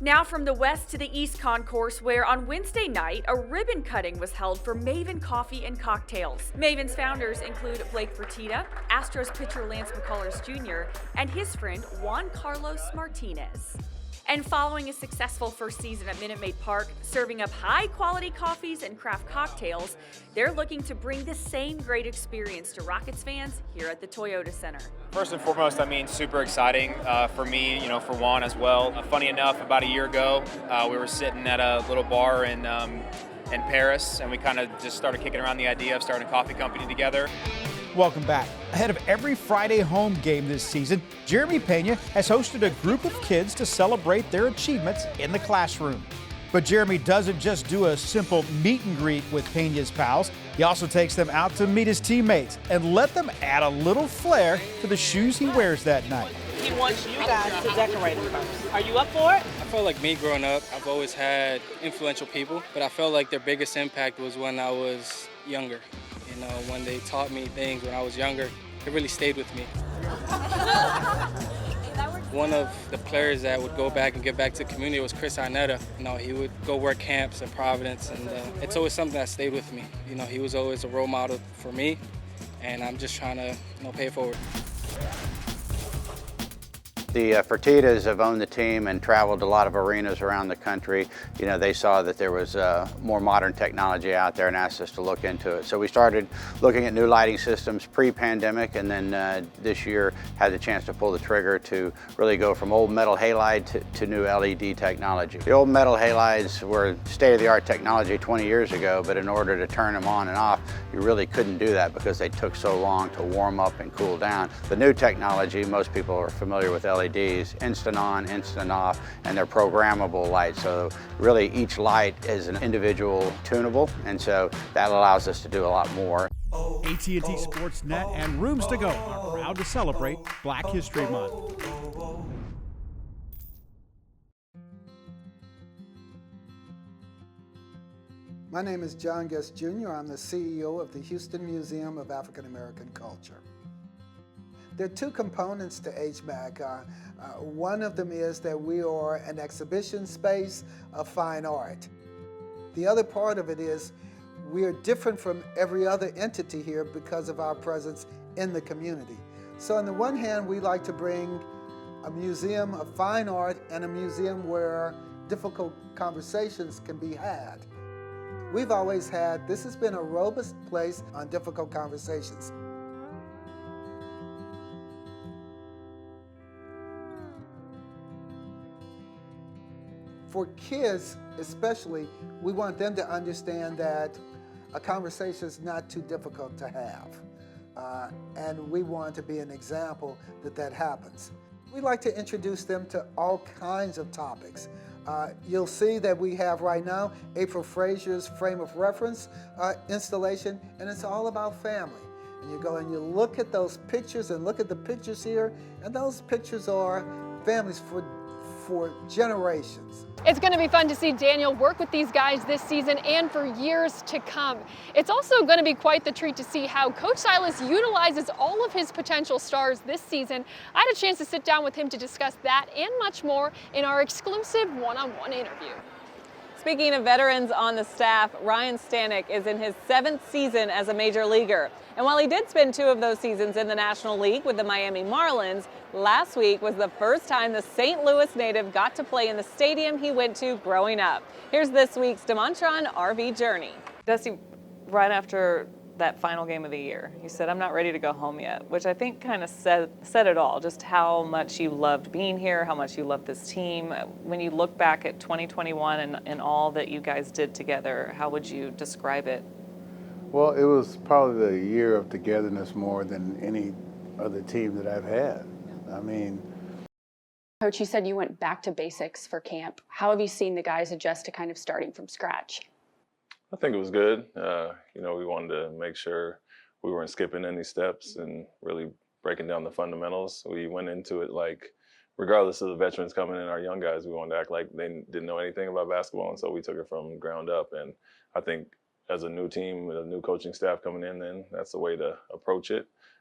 Now from the west to the east concourse, where on Wednesday night, a ribbon cutting was held for Maven Coffee and Cocktails. Maven's founders include Blake Fertitta, Astros pitcher Lance McCullers Jr., and his friend Juan Carlos Martinez. And following a successful first season at Minute Maid Park, serving up high-quality coffees and craft cocktails, they're looking to bring the same great experience to Rockets fans here at the Toyota Center. First and foremost, super exciting for me, for Juan as well. Funny enough, about a year ago, we were sitting at a little bar in Paris, and we kind of just started kicking around the idea of starting a coffee company together. Welcome back. Ahead of every Friday home game this season, Jeremy Pena has hosted a group of kids to celebrate their achievements in the classroom. But Jeremy doesn't just do a simple meet and greet with Pena's pals. He also takes them out to meet his teammates and let them add a little flair to the shoes he wears that night. He wants you guys to decorate him first. Are you up for it? I felt like me growing up, I've always had influential people, but I felt like their biggest impact was when I was younger. When they taught me things when I was younger, it really stayed with me. One of the players that would go back and give back to the community was Chris Arnetta. He would go work camps in Providence, and it's always something that stayed with me. He was always a role model for me, and I'm just trying to pay it forward. The Fertittas have owned the team and traveled a lot of arenas around the country. They saw that there was more modern technology out there and asked us to look into it. So we started looking at new lighting systems pre-pandemic, and then this year had the chance to pull the trigger to really go from old metal halide to new LED technology. The old metal halides were state-of-the-art technology 20 years ago, but in order to turn them on and off, you really couldn't do that because they took so long to warm up and cool down. The new technology, most people are familiar with LEDs, instant on, instant off, and they're programmable lights. So really each light is an individual tunable, and so that allows us to do a lot more. AT&T Sportsnet and Rooms to Go are proud to celebrate Black History Month. My name is John Guest Jr. I'm the CEO of the Houston Museum of African American Culture. There are two components to HMAC. One of them is that we are an exhibition space of fine art. The other part of it is we are different from every other entity here because of our presence in the community. So on the one hand, we like to bring a museum of fine art and a museum where difficult conversations can be had. We've always had, this has been a robust place on difficult conversations. For kids especially, we want them to understand that a conversation is not too difficult to have. And we want to be an example that that happens. We like to introduce them to all kinds of topics. You'll see that we have right now April Frazier's Frame of Reference installation, and it's all about family. And you go and you look at those pictures and look at the pictures here, and those pictures are families for generations. It's going to be fun to see Daniel work with these guys this season and for years to come. It's also going to be quite the treat to see how Coach Silas utilizes all of his potential stars this season. I had a chance to sit down with him to discuss that and much more in our exclusive one-on-one interview. Speaking of veterans on the staff, Ryan Stanek is in his 7th season as a major leaguer. And while he did spend 2 of those seasons in the National League with the Miami Marlins, last week was the first time the St. Louis native got to play in the stadium he went to growing up. Here's this week's DeMontron RV Journey. Dusty, right after that final game of the year, you said, "I'm not ready to go home yet," which I think kind of said it all, just how much you loved being here, how much you loved this team. When you look back at 2021 and all that you guys did together, how would you describe it? Well, it was probably the year of togetherness more than any other team that I've had. Coach, you said you went back to basics for camp. How have you seen the guys adjust to kind of starting from scratch? I think it was good. We wanted to make sure we weren't skipping any steps and really breaking down the fundamentals. We went into it like, regardless of the veterans coming in, our young guys, we wanted to act like they didn't know anything about basketball, and so we took it from ground up. And I think as a new team with a new coaching staff coming in, then that's the way to approach it.